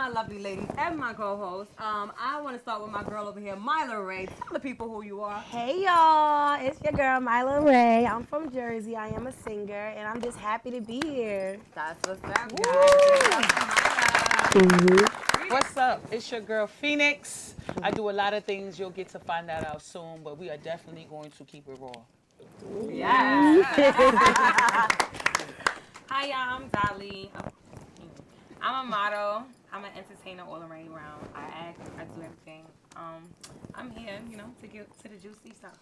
my lovely ladies and my co-host. I want to start with my girl over here, Myla Ray. Tell the people who you are. Hey y'all, it's your girl Myla Ray. I'm from Jersey. I am a singer, and I'm just happy to be here. That's what's up, guys. What's up? It's your girl Phoenix. I do a lot of things. You'll get to find that out soon, but we are definitely going to keep it raw. Yeah. Hi, y'all. I'm Dolly. I'm a model. I'm an entertainer all around. I act. I do everything. I'm here, to get to the juicy stuff.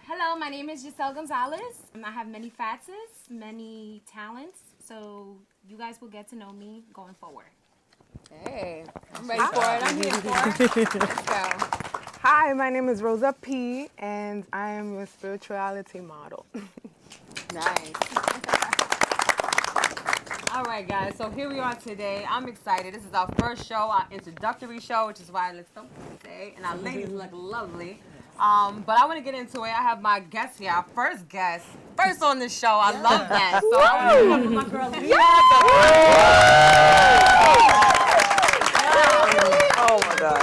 Hello, my name is Giselle Gonzalez. I have many facets, many talents, so you guys will get to know me going forward. Hey, I'm ready for it. I'm here for it. Let's go. Hi, my name is Rosa P, and I am a spirituality model. Nice. All right, guys. So here we are today. I'm excited. This is our first show, our introductory show, which is why I look so pretty, and our ladies look lovely. But I want to get into it. I have my guest here, our first guest, first on the show. I love that. So I want to welcome my girl Lia. Oh my God.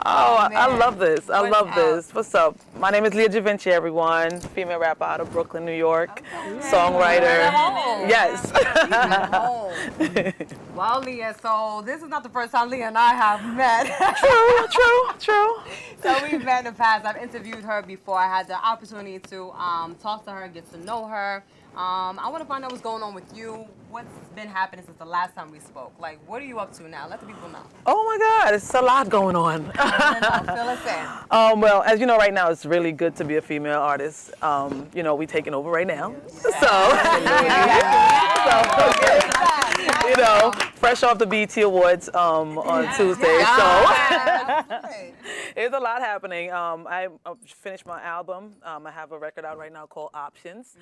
I love this. I love this. What's up? My name is Lia Givenchy, everyone. Female rapper out of Brooklyn, New York. Songwriter. Yes. Well, Lia, so this is not the first time Lia and I have met. True. So we've met in the past. I've interviewed her before. I had the opportunity to talk to her, get to know her. I want to find out what's going on with you. What's been happening since the last time we spoke? Like, what are you up to now? Let the people know. Oh my God, it's a lot going on. Fill us in. Well, as you know, right now it's really good to be a female artist. We taking over right now. Fresh off the BET Awards on Tuesday. There's a lot happening. I finished my album. I have a record out right now called Options,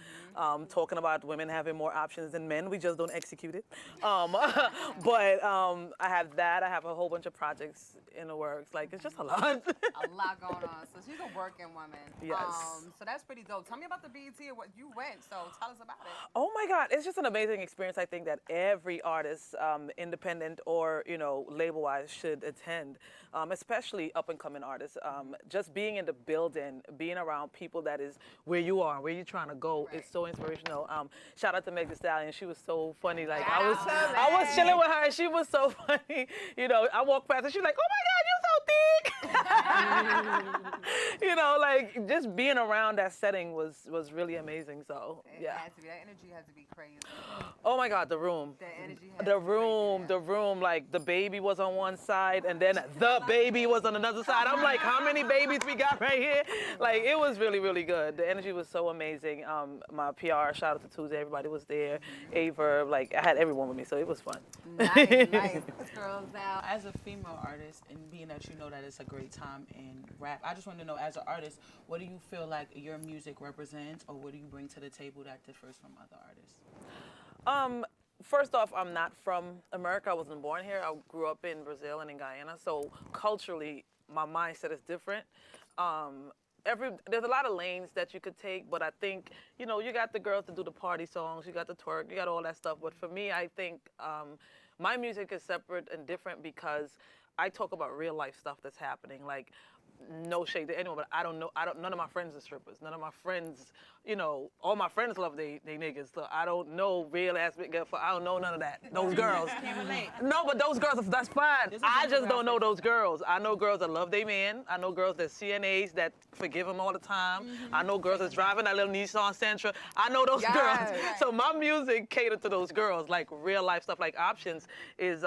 talking about women having more options than men. We just don't execute it. But I have that. I have a whole bunch of projects in the works. Like, it's just a lot. A lot going on. So she's a working woman. Yes. So that's pretty dope. Tell me about the BET and what you went. So tell us about it. Oh my God, it's just an amazing experience. I think that every artist, independent or label-wise, should attend, especially up-and-coming artists. Just being in the building, being around people that is where you are, where you're trying to go, is so inspirational. Shout out to Meg Thee Stallion. She was so funny. Like I was chilling with her, and she was so funny. I walked past, and she was like, "Oh my God, you're so thick." Like just being around that setting was really amazing. So yeah. That energy has to be crazy. Oh my God, the room. The room. Like the baby was on one side, and then the baby was on another side. I'm like, how many babies we got right here? Like it was really, really good. The energy was so amazing. My PR, shout out to Tuesday, everybody was there. Aver, like I had everyone with me, so it was fun. Nice. Girls out. As a female artist, and being that you know that it's a great time in rap, I just want to know, as an artist, what do you feel like your music represents, or what do you bring to the table that differs from other artists? First off, I'm not from America. I wasn't born here. I grew up in Brazil and in Guyana, so culturally, my mindset is different. There's a lot of lanes that you could take, but I think, you got the girls to do the party songs, you got the twerk, you got all that stuff. But for me, I think my music is separate and different because I talk about real life stuff that's happening. Like, no shade to anyone, but none of my friends are strippers. None of my friends, all my friends love they niggas. So I don't know real ass big girl. I don't know none of that. Those girls. Can't relate. No, but those girls, that's fine. I just don't know those girls. I know girls that love their man. I know girls that CNAs that forgive them all the time. I know girls that's driving that little Nissan Sentra. I know those girls. So my music catered to those girls, like real life stuff. Like Options is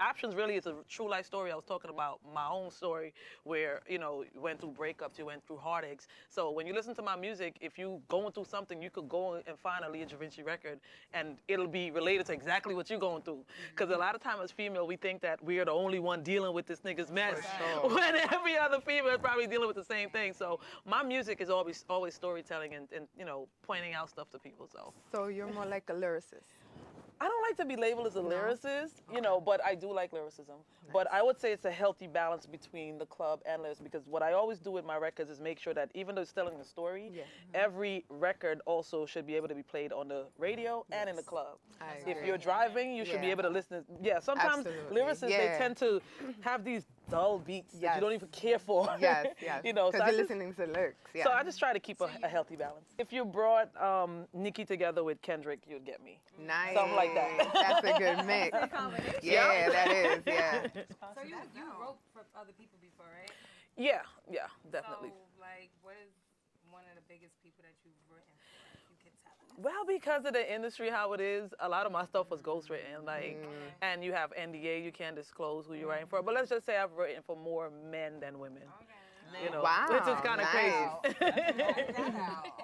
Options really is a true life story. I was talking about my own story where, you went through breakups, you went through heartaches. So when you listen to my music, if you going through something, you could go and find a Lia Givenchy record and it'll be related to exactly what you're going through. Because a lot of times as female, we think that we're the only one dealing with this nigga's mess. When every other female is probably dealing with the same thing. So my music is always storytelling and pointing out stuff to people. So So you're more like a lyricist. I don't like to be labeled as a lyricist, you know, but I do like lyricism. But I would say it's a healthy balance between the club and lyrics, because what I always do with my records is make sure that even though it's telling a story, every record also should be able to be played on the radio and in the club. If you're driving, you should be able to listen. Sometimes lyricists, they tend to have these dull beats that you don't even care for. You know, because you're listening to lyrics. So I just try to keep a healthy balance. If you brought Nicki together with Kendrick, you'd get me. Nice. Something like that. That's a good mix. Yeah, that is. Yeah. So you wrote for other people before, right? Yeah, definitely. So, like, what is one of the biggest people that you've written for? If you can tell us. Well, because of the industry, how it is, a lot of my stuff was ghostwritten, like, and you have NDA, you can't disclose who you're writing for. But let's just say I've written for more men than women. You know, which is kind of crazy.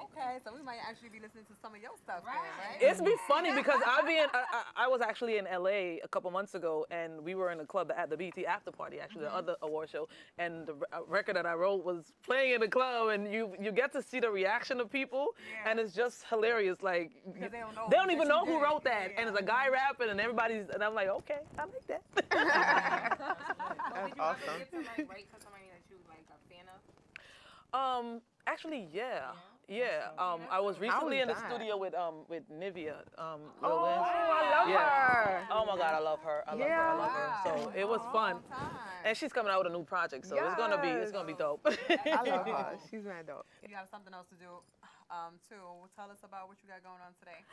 Okay, so we might actually be listening to some of your stuff, then, right? It's be funny because I was actually in LA a couple months ago, and we were in a club at the BT after party, actually the other award show, and the record that I wrote was playing in the club, and you get to see the reaction of people, and it's just hilarious. Like Because they don't even know who wrote that, and it's a guy rapping, and and I'm like, okay, I like that. That's awesome. Did you ever get to, like, write for somebody that you like a fan of? Actually, yeah. I was recently in the studio with Nivea. Lil Wayne. I love her. Oh my God, I love her. I love her. So it was fun, and she's coming out with a new project, so it's gonna be dope. I love her. She's mad dope. You have something else to do, too. Tell us about what you got going on today.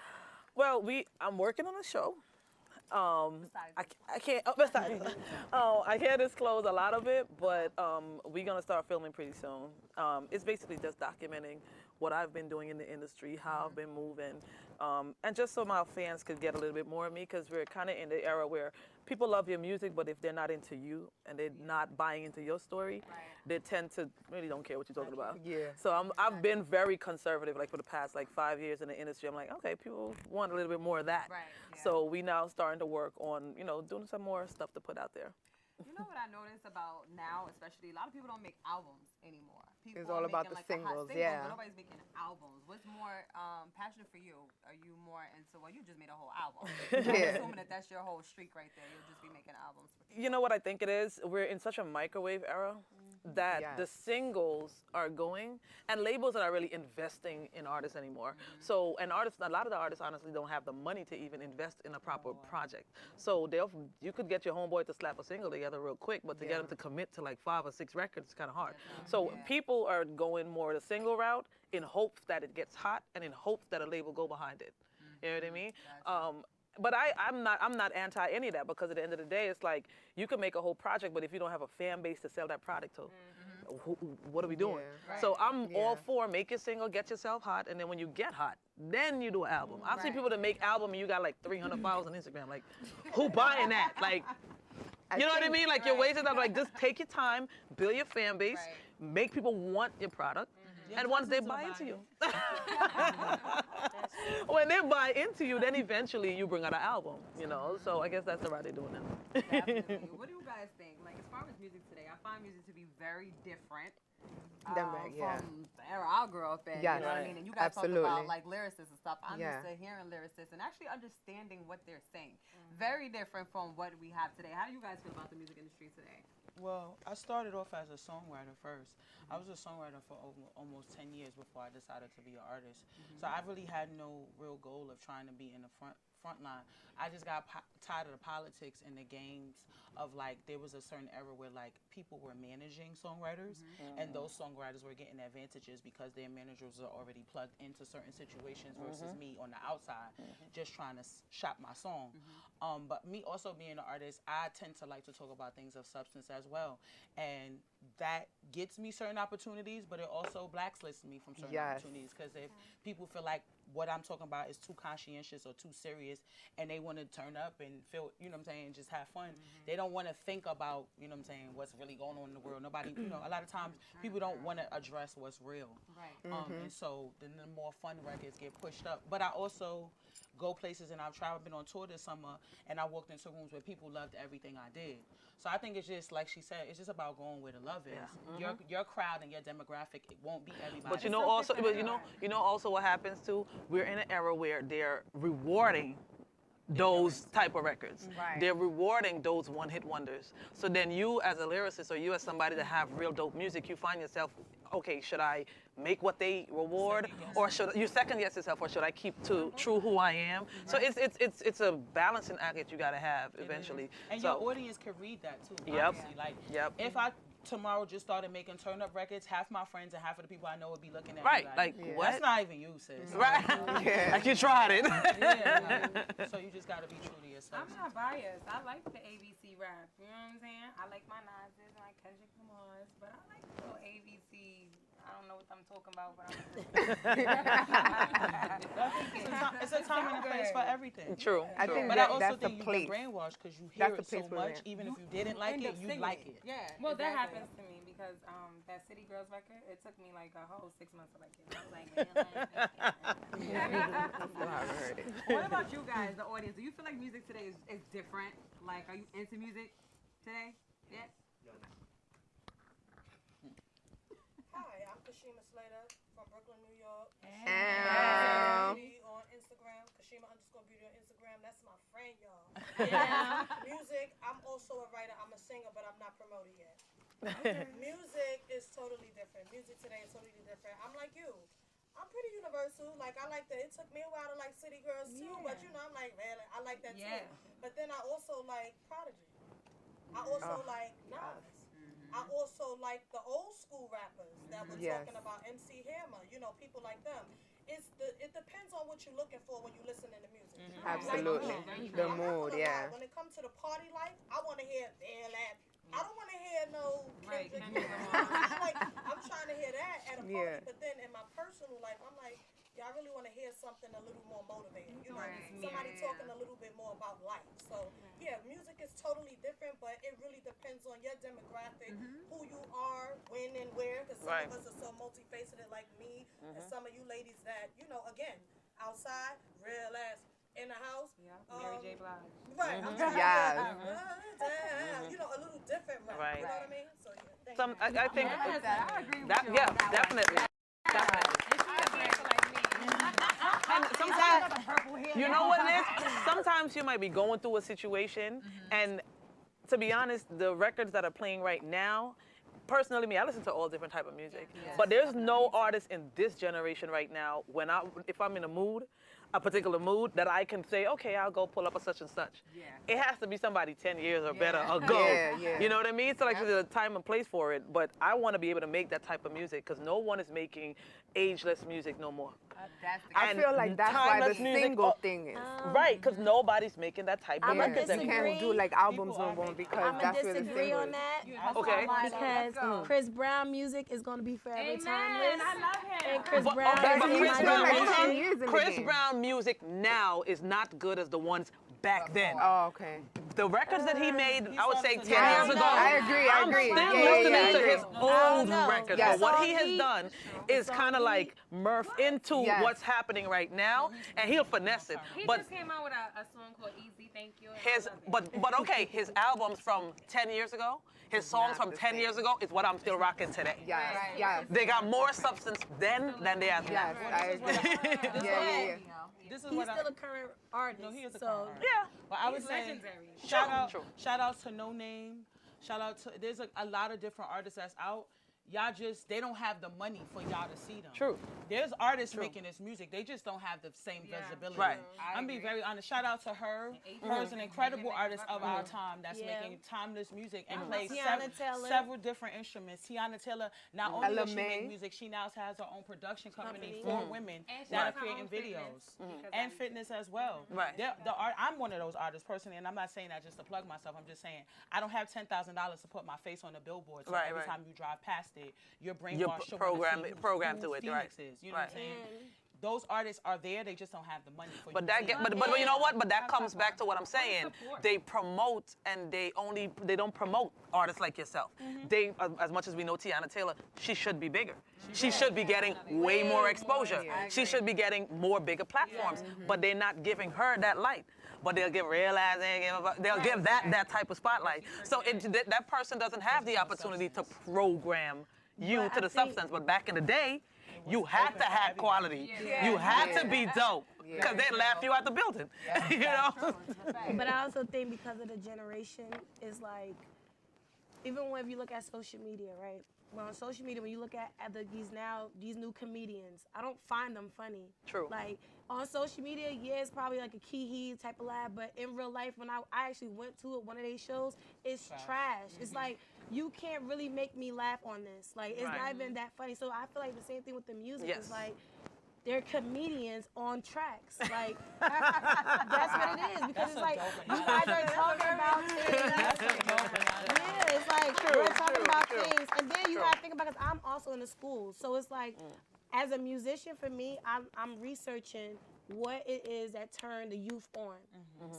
Well, I'm working on a show. I can't. I can't disclose a lot of it, but we're gonna start filming pretty soon. It's basically just documenting what I've been doing in the industry, how I've been moving, and just so my fans could get a little bit more of me, because we're kind of in the era where people love your music, but if they're not into you and they're not buying into your story, they tend to really don't care what you're talking about. So I've been very conservative, like for the past 5 years in the industry. I'm like, okay, people want a little bit more of that. So we now starting to work on, doing some more stuff to put out there. You know what I noticed about now, especially, a lot of people don't make albums anymore. People It's all about the singles, but nobody's making albums. What's more passionate for you? Are you more into, well, you just made a whole album. I'm assuming that's your whole streak right there. You'll just be making albums. You know what I think it is? We're in such a microwave era that the singles are going, and labels are not really investing in artists anymore. So a lot of the artists honestly don't have the money to even invest in a proper project. So you could get your homeboy to slap a single together real quick, but to get them to commit to 5 or 6 records is kind of hard. So people are going more the single route in hopes that it gets hot and in hopes that a label go behind it. You know what I mean? But I'm not anti any of that, because at the end of the day, it's like you can make a whole project, but if you don't have a fan base to sell that product to, what are we doing? So I'm all for make your single, get yourself hot, and then when you get hot, then you do an album. I've seen people that make album and you got 300 followers on Instagram. Like, who buying that? Like, you know what I mean? Like, you're wasting time. Like, just take your time, build your fan base, make people want your product. And once they buy into you, when they buy into you, then eventually you bring out an album, So I guess that's the route they're doing now. Definitely. What do you guys think? Like, as far as music today, I find music to be very different from the era I grew up in. You know what I mean? And you guys talk about lyricists and stuff. I'm used to hearing lyricists and actually understanding what they're saying. Very different from what we have today. How do you guys feel about the music industry today? Well, I started off as a songwriter first. I was a songwriter for almost 10 years before I decided to be an artist. So I really had no real goal of trying to be in the front line. I just got tired of the politics and the games of there was a certain era where people were managing songwriters, and those songwriters were getting advantages because their managers are already plugged into certain situations versus me on the outside just trying to shop my song. But me also being an artist, I tend to like to talk about things of substance as well, and that gets me certain opportunities, but it also blacklists me from certain opportunities, because if people feel like what I'm talking about is too conscientious or too serious, and they want to turn up and feel, just have fun. They don't want to think about, what's really going on in the world. Nobody, a lot of times people don't want to address what's real. And so then the more fun records get pushed up. But I also go places, and I've been on tour this summer, and I walked into rooms where people loved everything I did. So I think it's just, like she said, it's just about going where the love is. Your crowd and your demographic, it won't be everybody. But also what happens too, we're in an era where they're rewarding those type of records. Right. They're rewarding those one-hit wonders. So then you as a lyricist or you as somebody that have real dope music, you find yourself, okay, should I make what they reward, or should you second guess yourself, or should I keep to true who I am? So it's a balancing act that you gotta have eventually. And so, your audience could read that too. Yep. Honestly. Like, if I tomorrow just started making turn-up records, half my friends and half of the people I know would be looking at me like what? That's not even you, sis. Right. Like you tried it. Like, so you just gotta be true to yourself. I'm not biased. I like the ABC rap. You know what I'm saying? I like my Nas's and my Kendrick Lamar's, but I like the little ABC. I don't know what I'm talking about, but It's a time and a place for everything. True. I think But I also that's the think you've place. been brainwashed because you hear That's it the so place for much, it. even if you didn't like it, you like it. Yeah. well, that happens to me because that City Girls record, it took me like a whole 6 months to like it. I was like, Still haven't heard it. What about you guys, the audience? Do you feel like music today is different? Like, are you into music today? Yeah. Hi, I'm Kashima Slater from Brooklyn, New York. Beauty on Instagram, Kashima_beauty on Instagram. That's my friend, y'all. Music, I'm also a writer. I'm a singer, but I'm not promoted yet. Music is totally different. Music today is totally different. I'm like you. I'm pretty universal. Like, I like that. It took me a while to like City Girls too, but you know, I'm like, man, I like that too. But then I also like Prodigy. I also like Nas. I also like the old school rappers that were talking about MC Hammer, you know, people like them. It depends on what you're looking for when you're listening to music. Absolutely. The mood, yeah. When it comes to the party life, I want to hear I don't want to hear no Kendrick Lamar. Like, I'm trying to hear that at a party, but then in my personal life, I'm like, I really want to hear something a little more motivating. You know, somebody talking a little bit more about life. So, yeah, music is totally different, but it really depends on your demographic, who you are, when and where, because some of us are so multifaceted like me, and some of you ladies that, you know, again, outside, real ass, in the house. Mary J. Blige. Right. I'm trying to, you know, a little different rap. Right. You know what I mean? So, yeah. I think I agree with that, you. yeah, definitely. And sometimes, you know what it is? Sometimes you might be going through a situation, and to be honest, the records that are playing right now, personally, me, I listen to all different type of music, but there's no artist in this generation right now, if I'm in a mood, a particular mood, that I can say, okay, I'll go pull up a such and such. It has to be somebody 10 years or better ago. You know what I mean? So like there's a time and place for it, but I want to be able to make that type of music because no one is making ageless music no more. I feel like that's why the single thing is. Right, because nobody's making that type of records You anymore. can't do like albums no more because I'm that's gonna where the disagree single on is. that. Okay. Because Chris Brown music is gonna be forever timeless. I love him. And Chris But, Brown okay, is but my Chris Brown, generation. like 10 years in the Chris game. Brown music now is not good as the ones back then. Oh, okay. The records that he made, I would say 10 Yeah, years ago. I agree. I'm still listening to his old records. Yes. But what So he has he- done is kind of like morph into what's happening right now, and he'll finesse it. He But just came out with a song called Easy, Thank You. And I his, love it. but okay, his albums from 10 years ago, his songs from 10 years ago is what I'm still rocking today. Yes, yes. They got more substance then than they have now. Yes, I agree. Yeah. This is He's what still a current artist. No, he is a so current artist. Yeah. But I was He's saying, legendary. shout out to No Name. Shout out to, there's a lot of different artists that's out. Y'all just, they don't have the money for y'all to see them. True. There's artists making this music. They just don't have the same visibility. Right. I'm being very honest. Shout out to her. Her's an incredible artist of our time that's making timeless music and plays Tiana Taylor. several different instruments. Tiana Taylor, not only does she LMA. make music, she now has her own production company for women And she that are has her creating own videos. fitness, And fitness as well. Right. I'm one of those artists personally, and I'm not saying that just to plug myself. I'm just saying I don't have $10,000 to put my face on the billboard. So Right, every right. time you drive past it, your brain You're wash programmed to it, right? Phoenix is. You know what I'm saying? Those artists are there. They just don't have the money for But you. that to get, see but you know what? But that comes back to what I'm saying. They promote and they don't promote artists like yourself. They, as much as we know Tiana Taylor, she should be bigger. She should be getting way more exposure. She should be getting more bigger platforms. But they're not giving her that light. But they'll give Realize, they'll give that type of spotlight. So that person doesn't have the opportunity to program you to the substance. But back in the day, you had to have quality. You had to be dope. Because they laugh you out the building. You know? But I also think because of the generation, it's like, even when you look at social media, right? Well, on social media, when you look at these new comedians, I don't find them funny. True. Like, on social media, yeah, it's probably like a key type of laugh, but in real life, when I actually went to one of these shows, it's trash. It's like, you can't really make me laugh on this. Like, it's not even that funny. So I feel like the same thing with the music. It's like, they're comedians on tracks. Like, that's what it is. Because it's like, you guys are talking about things. Yeah, it's like, we're talking about things. And then you gotta think about, because I'm also in the school. So it's like, as a musician, for me, I'm researching what it is that turned the youth on.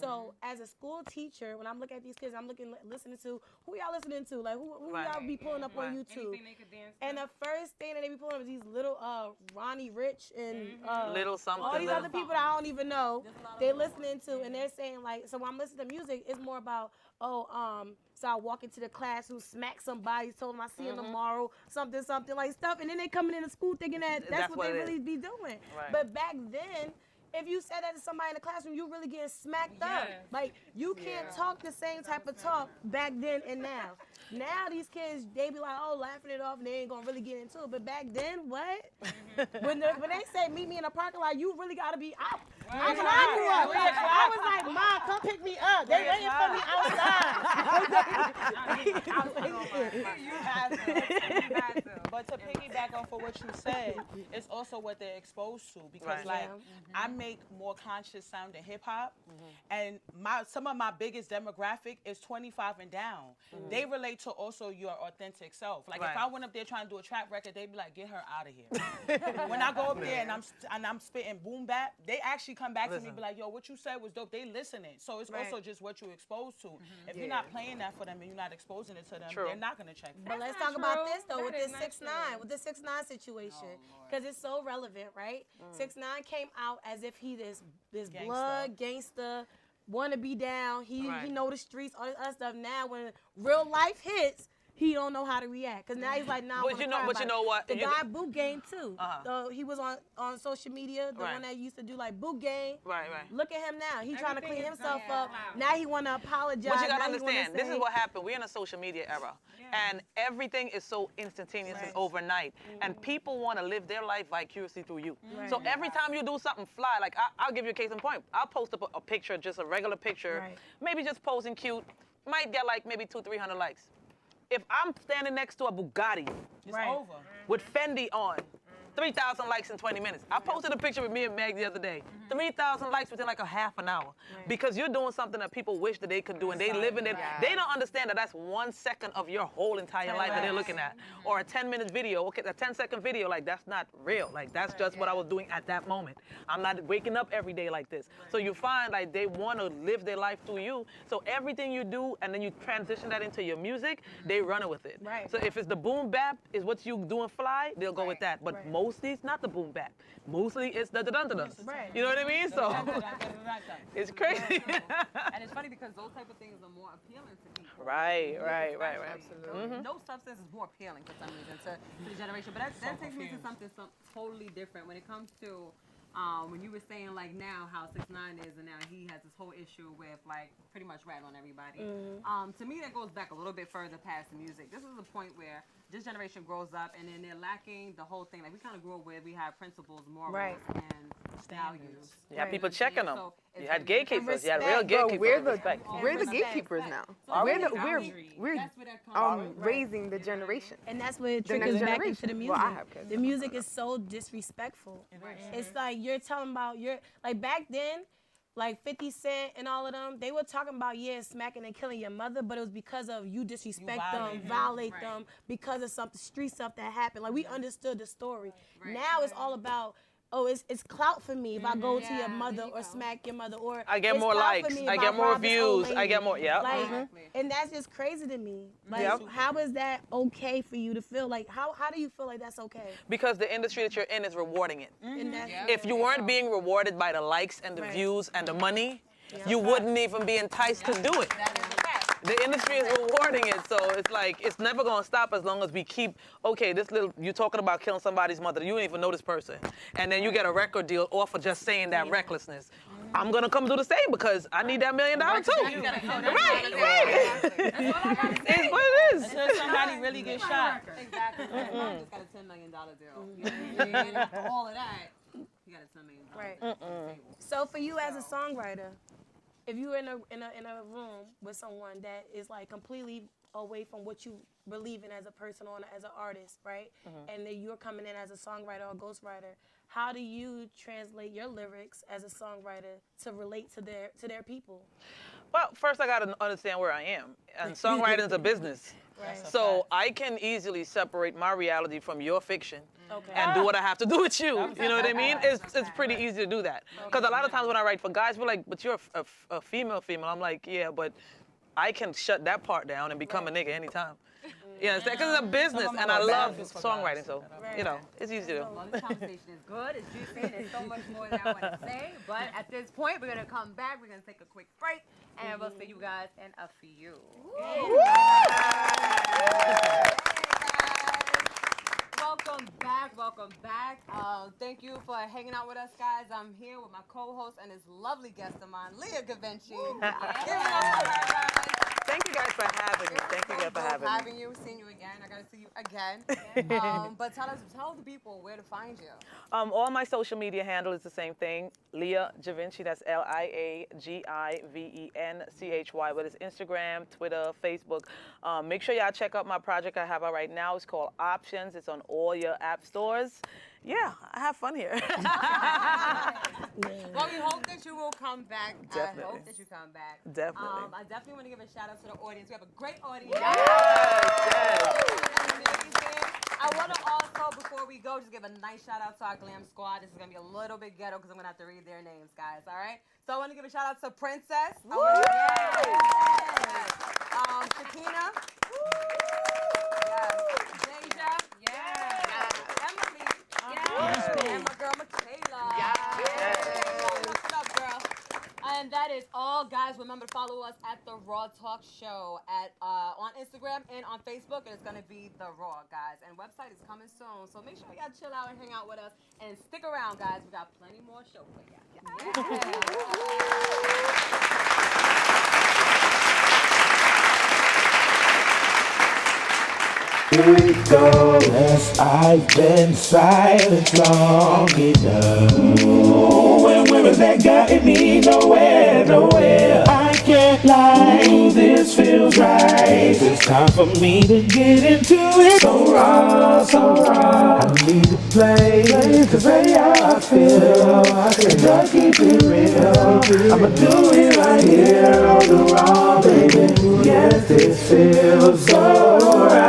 So as a school teacher, when I'm looking at these kids, I'm listening to, who y'all listening to? Like, who y'all be pulling up on YouTube? Anything they could dance to. And the first thing that they be pulling up is these little Ronnie Rich and little something. all these other people that I don't even know. They listening to, and they're saying like, so when I'm listening to music, it's more about, so I walk into the class who smacked somebody, told them I see him tomorrow, something like stuff, and then they coming into school thinking that that's what they really be doing. Right. But back then, if you said that to somebody in the classroom, you really getting smacked up. Like, you can't talk the same type of talk back then and now. Now these kids, they be like, oh, laughing it off, and they ain't gonna really get into it. But back then, what? when they say meet me in a parking lot, you really gotta be out. When I grew up, I was like, Mom, come pick me up. They waiting for me outside. You had to. But to piggyback off of what you said, it's also what they're exposed to. Because like, I make more conscious sound in hip hop, and some of my biggest demographic is 25 and down. They relate to also your authentic self. Like if I went up there trying to do a trap record, they'd be like, get her out of here. When I go up there and I'm spitting boom bap, they actually come back to me and be like, yo, what you said was dope. They listening. So it's also just what you're exposed to. If you're not playing that for them and you're not exposing it to them, they're not gonna check. But let's talk about this though, with this 6ix9ine, with the 6ix9ine situation, because it's so relevant, right? 6ix9ine came out as if he this blood gangster, wanna be down. He know the streets, all this other stuff. Now when real life hits, he don't know how to react. Cause now he's like, nah. But you know what? The guy Boot Game too. He was on social media, the one that used to do like Boot Game. Look at him now. He trying to clean himself up. Now he wanna apologize. But you gotta understand, this is what happened. We're in a social media era. And everything is so instantaneous and overnight. And people want to live their life vicariously through you. So every time you do something fly, like I'll give you a case in point. I'll post up a picture, just a regular picture, maybe just posing cute, might get like maybe 200-300 likes. If I'm standing next to a Bugatti with Fendi on, 3,000 likes in 20 minutes. I posted a picture with me and Meg the other day. 3,000 likes within like a half an hour. Because you're doing something that people wish that they could do, and they live in it. They don't understand that that's 1 second of your whole entire life that they're looking at. Or a 10-minute video, okay, a 10-second video, like that's not real. Like that's just what I was doing at that moment. I'm not waking up every day like this. So you find like they want to live their life through you. So everything you do, and then you transition that into your music, they run it with it. So if it's the boom bap is what you doing fly, they'll go with that. But mostly it's not the boom bap. Mostly it's the da-dun-da-dun. You know what I mean? So it's crazy. And it's funny because those type of things are more appealing to people. Right. Absolutely. No substance is more appealing for some reason to the generation. But that takes me to something totally different when it comes to when you were saying like now how 6ix9ine is, and now he has this whole issue with like pretty much ratting on everybody. To me, that goes back a little bit further past the music. This is a point where this generation grows up and then they're lacking the whole thing. Like we kind of grew up with, we had principles, morals, and values. You had people checking them. So you had gatekeepers. You had real gatekeepers. We're the gatekeepers now. So We're raising the generation. And that's what triggers back into the music. The music is so disrespectful. It's like you're talking about like back then, like 50 Cent and all of them, they were talking about, smacking and killing your mother, but it was because of you disrespect them, violate them, because of some street stuff that happened. Like, we understood the story. Now it's all about, it's clout for me if I go to your mother or smack your mother, or I get more likes, I get more views, I get more, and that's just crazy to me. Like, how is that okay for you to feel? Like, how do you feel like that's okay? Because the industry that you're in is rewarding it. And If you weren't being rewarded by the likes and the views and the money, you wouldn't even be enticed to do it. The industry is rewarding it, so it's like it's never gonna stop as long as we keep. Okay, this little you talking about killing somebody's mother. You don't even know this person, and then you get a record deal off for just saying that recklessness. I'm gonna come do the same because I need that $1 million too. Right. It's what it is. Until somebody really gets shot. Exactly. I just got a $10 million deal. You know what I mean? And for all of that, you got a $10 million. Right. So for you as a songwriter, if you're in a room with someone that is like completely away from what you believe in as a person or as an artist, right? And then you're coming in as a songwriter or ghostwriter, how do you translate your lyrics as a songwriter to relate to their people? Well, first I gotta understand where I am, and songwriting is a business. Right. So I can easily separate my reality from your fiction and do what I have to do with you. You know what I mean? It's pretty easy to do that. Because a lot of times when I write for guys, we're like, but you're a female. I'm like, yeah, but I can shut that part down and become a nigga anytime. You know, because it's a business and I love songwriting, so, you know, it's easy to do. Well, this conversation is good, it's juicy, there's so much more that I want to say, but at this point, we're going to come back, we're going to take a quick break, and we'll see you guys in a few. Welcome back. Thank you for hanging out with us, guys. I'm here with my co-host and this lovely guest of mine, Lia Givenchy. Thank you guys for having me. Thank you guys for having me. Seeing you again. I got to see you again. But tell the people where to find you. All my social media handle is the same thing. Lia Givenchy, that's LIAGIVENCHY, whether it's Instagram, Twitter, Facebook. Make sure y'all check out my project I have out right now. It's called Options. It's on all your app stores. Yeah, I have fun here. Well, we hope that you will come back. Definitely. I hope that you come back. Definitely. I definitely want to give a shout out to the audience. We have a great audience. Yes. I want to also, before we go, just give a nice shout out to our glam squad. This is going to be a little bit ghetto because I'm going to have to read their names, guys, all right? So I want to give a shout out to Princess. Shakina. Deja. Emily. And my girl, Michaela. What's up, girl? And that is all, guys. Remember to follow us at The Raw Talk Show on Instagram and on Facebook. And it's going to be The Raw, guys. And website is coming soon. So make sure y'all chill out and hang out with us. And stick around, guys. We got plenty more show for y'all. Because I've been silent long enough. And where is that gotten me? Nowhere. I can't lie, this feels right. It's time for me to get into it. So raw. I need to play to say how I feel. And I keep it real. I'ma do it right here on the raw, baby. Yes, this feels so right.